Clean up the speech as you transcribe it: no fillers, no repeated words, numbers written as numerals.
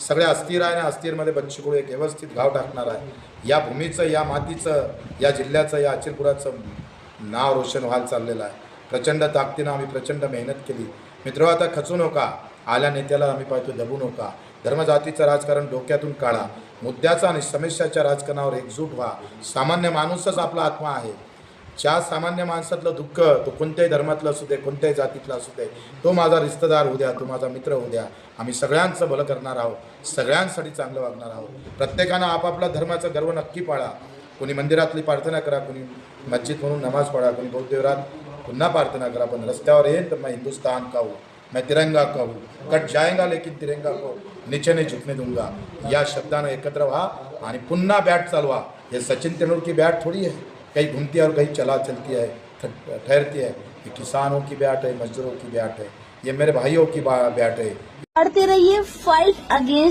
सगळ्या अस्थिर आहे आणि अस्थिरमध्ये बच्चूकडू एक व्यवस्थित गाव टाकणार आहे। या भूमीचं, या मातीचं, या जिल्ह्याचं, या अचिलपुराचं नाव रोशन व्हायला चाललेलं आहे। प्रचंड ताकदीनं आम्ही प्रचंड मेहनत केली। मित्र, आता खचू नका, आल्या नेत्याला आम्ही पाहतो दबू नका। धर्मजातीचं राजकारण डोक्यातून काढा, मुद्द्याचा आणि समस्याच्या राजकारणावर एकजूट व्हा। सामान्य माणूसच आपला आत्मा आहे। ज्या सामान्य माणसातलं दुःख, तो कोणत्याही धर्मातलं असू दे, कोणत्याही जातीतला असू दे, तो माझा रिश्तेदार होऊ द्या, तो माझा मित्र होऊ द्या, आम्ही सगळ्यांचं भलं करणार आहोत, सगळ्यांसाठी चांगलं वागणार आहोत। प्रत्येकानं आपापला धर्माचा गर्व नक्की पाळा। कोणी मंदिरातली प्रार्थना करा, कोणी मस्जिद म्हणून नमाज पढा, कोणी बौद्ध देवरात पुन्हा प्रार्थना करा, पण रस्त्यावर येईल तर मैं हिंदुस्तान का हूँ, मैं तिरंगा का हूँ, कट जाएगा लेकिन तिरंगा को नीचे नहीं झुकने दूंगा। या शब्दानं एकत्र व्हा आणि पुन्हा बॅट चालवा। हे सचिन तेंदुलकर की बॅट थोड़ी है, कहीं घूमती है और कहीं चलती है, ठहरती है। ये किसानों की बैट है, मजदूरों की बैट है, ये मेरे भाइयों की बैट है। करते रहिए फाइट अगेंस्ट